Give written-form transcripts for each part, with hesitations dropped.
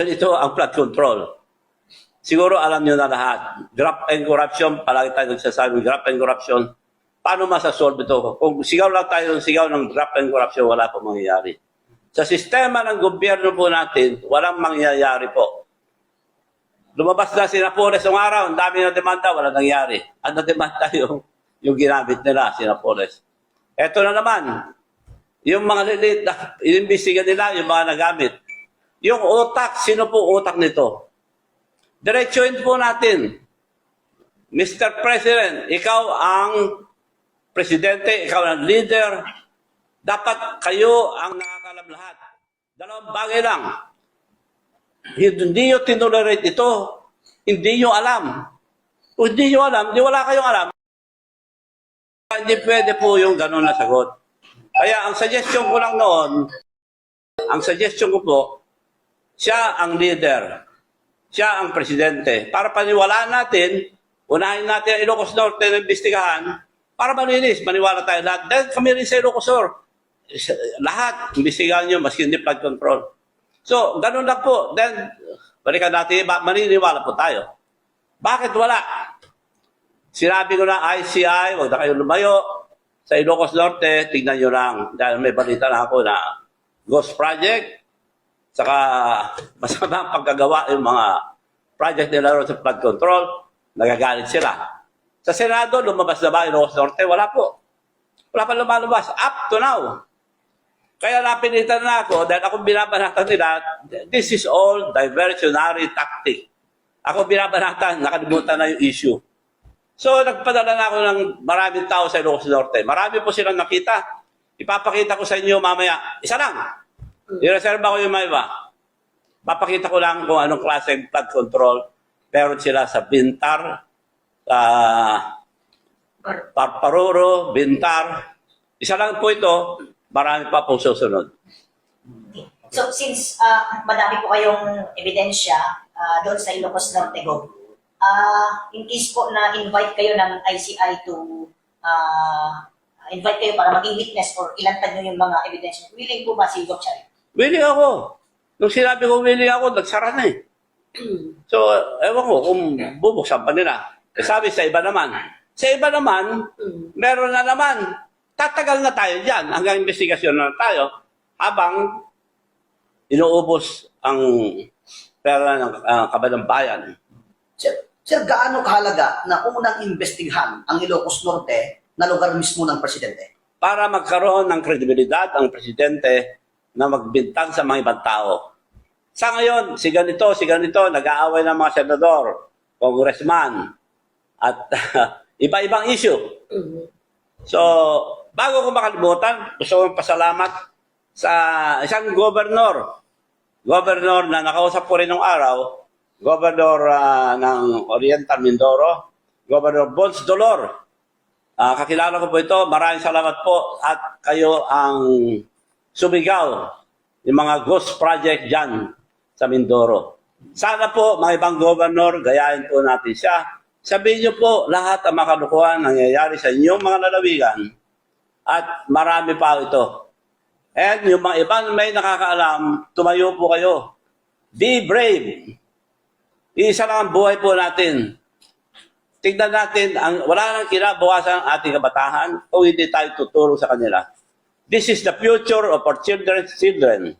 ganito ang flood control. Siguro alam nyo na lahat. Graft and corruption, palagi tayo nagsasabi, graft and corruption. Paano masasolve ito? Kung sigaw lang tayo ng sigaw ng graft and corruption, wala po mangyayari. Sa sistema ng gobyerno po natin, walang mangyayari po. Lumabas na si Napoles ng araw, ang dami na demanda, walang nangyari. Ang na-demanda yung ginamit nila, si Napoles. Eto na naman, yung mga lilit na inimbestiga nila, yung mga nagamit. Yung utak, sino po utak nito? Diretsuhin po natin. Mr. President, ikaw ang presidente, ikaw ang leader. Dapat kayo ang nakakalam lahat. Dalawang bagay lang. Hindi nyo tinolerate ito. Hindi nyo alam. Kung hindi nyo alam, di wala kayong alam. Hindi pwede po yung gano'n na sagot. Kaya ang suggestion ko lang noon, siya ang leader. Siya ang presidente. Para paniwalaan natin, unahin natin ang Ilocos Norte na imbestigahan para malinis, maniwala tayo lahat. Dahil kami rin sa Ilocos Sur, lahat, imbestigahan nyo, maski hindi flood control. So, ganun lang po. Then, balikan natin, maniniwala po tayo. Bakit wala? Sinabi ko na ICI, huwag na kayo lumayo. Sa Ilocos Norte, tignan nyo lang. Dahil may balita na ako na Ghost Project, saka masama ang paggagawa yung mga project nila ron sa flood control, nagagalit sila. Sa Senado, lumabas na ba Ilocos Norte? Wala po. Wala pa lumalabas. Up to now. Kaya napilitan na ako dahil ako binabanatan nila, this is all diversionary tactic. Ako binabanatan, nakalimutan na yung issue. So, nagpadala na ako ng maraming tao sa Ilocos Norte. Marami po silang nakita. Ipapakita ko sa inyo mamaya. Isa lang. I-reserve ko yung may iba. Papakita ko lang kung anong klase flood control. Meron sila sa Bintar, sa Parparoro, Bintar. Isa lang po ito. Marami pa pong susunod. So, since madami po kayong ebidensya doon sa Ilocos Norte, in case po na invite kayo ng ICI to invite kayo para maging witness or ilantad nyo yung mga ebidensya, willing po ba si Doc Charing? Willing ako. Nung sinabi ko willing ako, nagsara na eh. So, ewan ko kung bubuksan pa nila. Sabi sa iba naman. Sa iba naman, meron na naman. Tatagal na tayo dyan hanggang investigasyon na tayo habang inuubos ang pera ng kabalang bayan. Sir, gaano kahalaga na unang investigahan ang Ilocos Norte na lugar mismo ng presidente? Para magkaroon ng kredibilidad ang presidente na magbintang sa mga ibang tao. Sa ngayon, si ganito, nag-aaway ng mga senador, congressman, at iba-ibang issue. So, bago ko makalimutan, gusto kong pasalamat sa isang governor na nakausap ko rin nung araw, governor ng Oriental Mindoro, Governor Bons Dolor. Kakilala ko po ito, maraming salamat po at kayo ang sumigaw yung mga ghost project dyan sa Mindoro. Sana po mga ibang governor, gayahin po natin siya. Sabihin niyo po lahat ang makalukuhan nangyayari sa inyong mga lalawigan at marami pa ito. And yung mga ibang may nakakaalam, tumayo po kayo. Be brave. Isa lang ang buhay po natin. Tignan natin, wala nang kinabukasan ang ating kabataan kung hindi tayo tutulong sa kanila. This is the future of our children's children.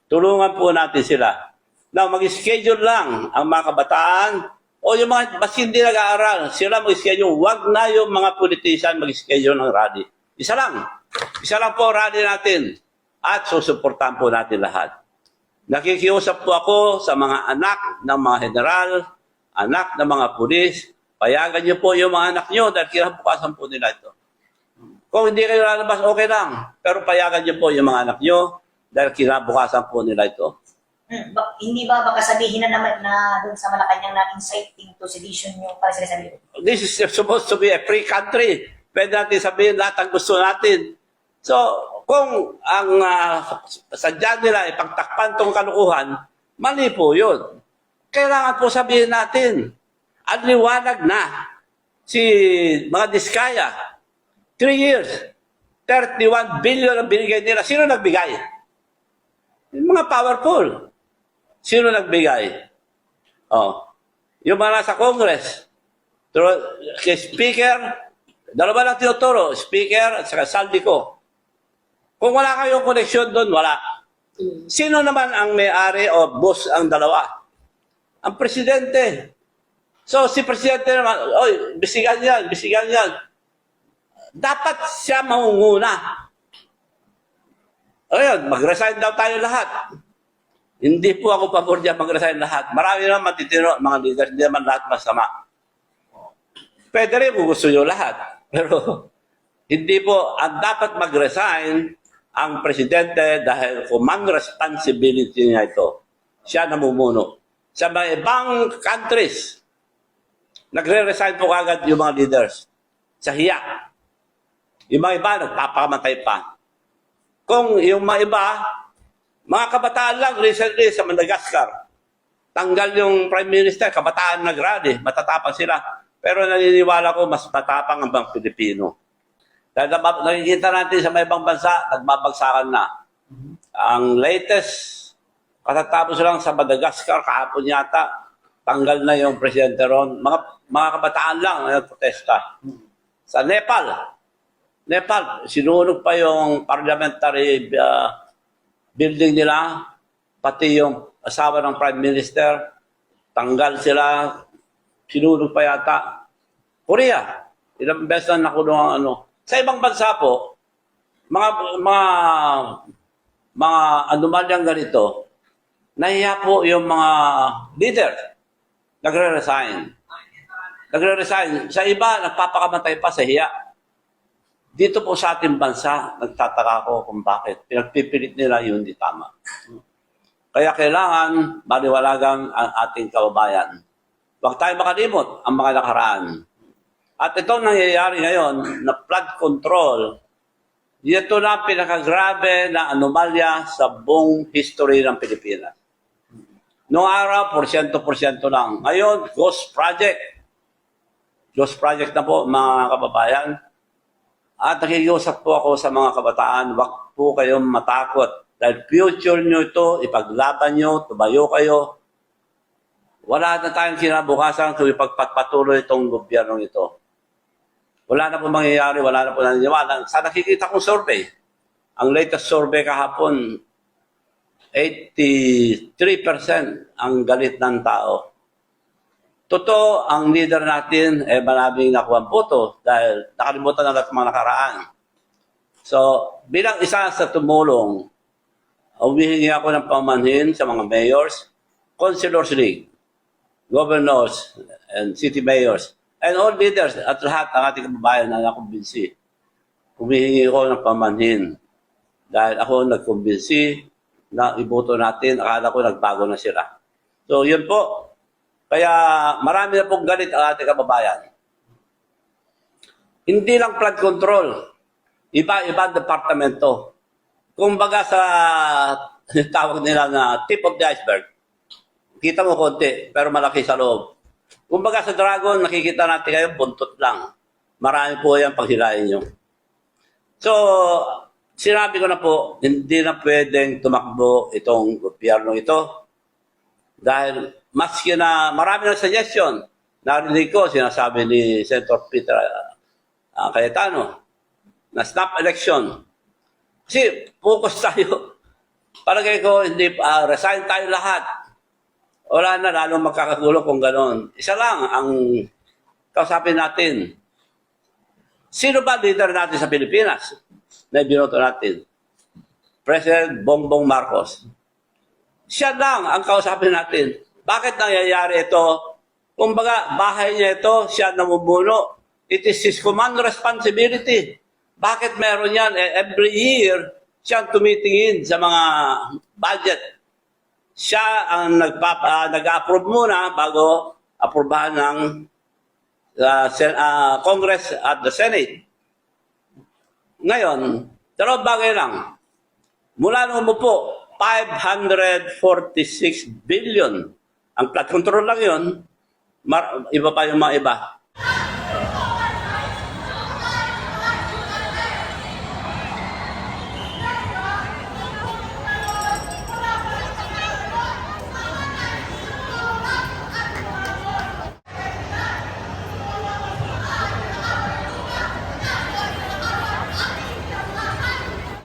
Tulungan po natin sila. Now, mag-schedule lang ang mga kabataan o yung mga mas hindi nag-aaral. Sila mag-schedule. Huwag na yung mga politician mag-schedule ng rally. Isa lang. Isa lang po rally natin. At susuportahan po natin lahat. Nakikiusap po ako sa mga anak ng mga general, anak ng mga pulis. Payagan niyo po yung mga anak niyo dahil kinabukasan po nila ito. Kung hindi kayo lalabas, okay lang. Pero payagan niyo po yung mga anak niyo dahil kinabukasan po nila ito. Hindi ba baka sabihin na naman na doon sa Malacanang na inciting to sedition yung para sila sabihin? This is supposed to be a free country. Pwede natin sabihin lahat ang gusto natin. So, kung ang sadya nila ipagtakpan tong kalukuhan, mali po yun. Kailangan po sabihin natin, at liwanag na si mga Diskaya, 3 years, 31 billion ang binigay nila. Sino nagbigay? Yung mga powerful. Sino nagbigay? Oh. Yung mga nasa Congress, kay Speaker, dalawa lang tinuturo, Speaker at saka Saldico. Kung wala kayong koneksyon doon, wala. Sino naman ang may-ari o boss ang dalawa? Ang presidente. So, si presidente naman, oy, bisigan yan. Dapat siya mangunguna. Ayun, mag-resign daw tayo lahat. Hindi po ako pabor diyan mag-resign lahat. Marami naman matitino, mga leaders, hindi naman lahat masama. Pwede rin kung gusto nyo lahat. Pero, hindi po, ang dapat mag-resign ang presidente dahil command responsibility niya ito. Siya namumuno. Sa mga ibang countries, nagre-resign po agad yung mga leaders. Sa hiya. Yung mga iba, nagpapakamatay pa. Kung yung mga iba, mga kabataan lang, recently sa Madagascar, tanggal yung Prime Minister, kabataan nag-rally, matatapang sila. Pero naniniwala ko, mas tatapang ang mga Pilipino. Dahil nakikita natin sa may ibang bansa, nagbabagsakan na. Ang latest, katatapos lang sa Madagascar, kahapon yata, tanggal na yung presidente ron. Mga kabataan lang na nagprotesta. Sa Nepal, sinunog pa yung parliamentary building nila, pati yung asawa ng Prime Minister, tanggal sila, sinunog pa yata. Korea, ilang beses na nakulong ang ano. Sa ibang bansa po, mga anomalyang ganito, nahiya po yung mga leader, nagre-resign. Sa iba, nagpapakamatay pa sa hiya. Dito po sa ating bansa, nagtataka ko kung bakit. Pinagpipilit nila yun, di tama. Kaya kailangan baliwalagan ang ating kababayan. Huwag tayo makalimot ang mga nakaraan. At ito nangyayari ngayon na flood control, ito na pinakagrabe na anomalya sa buong history ng Pilipinas. Noong araw, porsyento lang. Ngayon, ghost project. Ghost project na po, mga kababayan. At nakikiusap po ako sa mga kabataan, huwag po kayong matakot. Dahil future nyo ito, ipaglaban nyo, tumayo kayo. Wala na tayong kinabukasan kung ipagpatuloy itong gobyernong ito. Wala na po mangyayari, wala na po naniniwala. Sa nakikita kong survey, ang latest survey kahapon, 83% ang galit ng tao. Totoo, ang leader natin, maraming nakuha ang boto dahil nakalimutan na lahat mga nakaraan. So, bilang isa sa tumulong, humihingi ako ng pamanhin sa mga mayors, councilors league, governors, and city mayors, and all leaders at lahat ng ating kababayan na nakumbinsi. Humihingi ko ng pamanhin dahil ako nagkumbinsi na iboto natin, akala ko nagbago na sila. So, yun po. Kaya marami na pong galit ang ating kababayan. Hindi lang flood control. Iba-ibang departamento. Kung baga sa tawag nila na tip of the iceberg, kita mo konti, pero malaki sa loob. Kung baga sa dragon, nakikita natin kayo, buntot lang. Marami po yan paghilayin nyo. So, sinabi ko na po, hindi na pwedeng tumakbo itong gobyerno ito. Dahil maski na marami ng suggestion, narinig ko, sinasabi ni Senator Peter Cayetano, na snap election. Kasi focus tayo. Palagay ko, hindi resign tayo lahat. Wala na, lalong magkakagulo kung gano'n. Isa lang ang kausapin natin. Sino ba leader natin sa Pilipinas na binoto natin? President Bongbong Marcos. Siya lang ang kausapin natin. Bakit nangyayari ito? Kumbaga, bahay niya ito, siya namumuno. It is his command responsibility. Bakit meron yan? Every year, siya tumitingin sa mga budget. Siya ang nag-approve muna bago aprobahan ng Congress at the Senate. Ngayon, dalawang bagay lang. Mula nung umupo, 546 billion. Ang flood control lang yun, iba pa yung mga iba.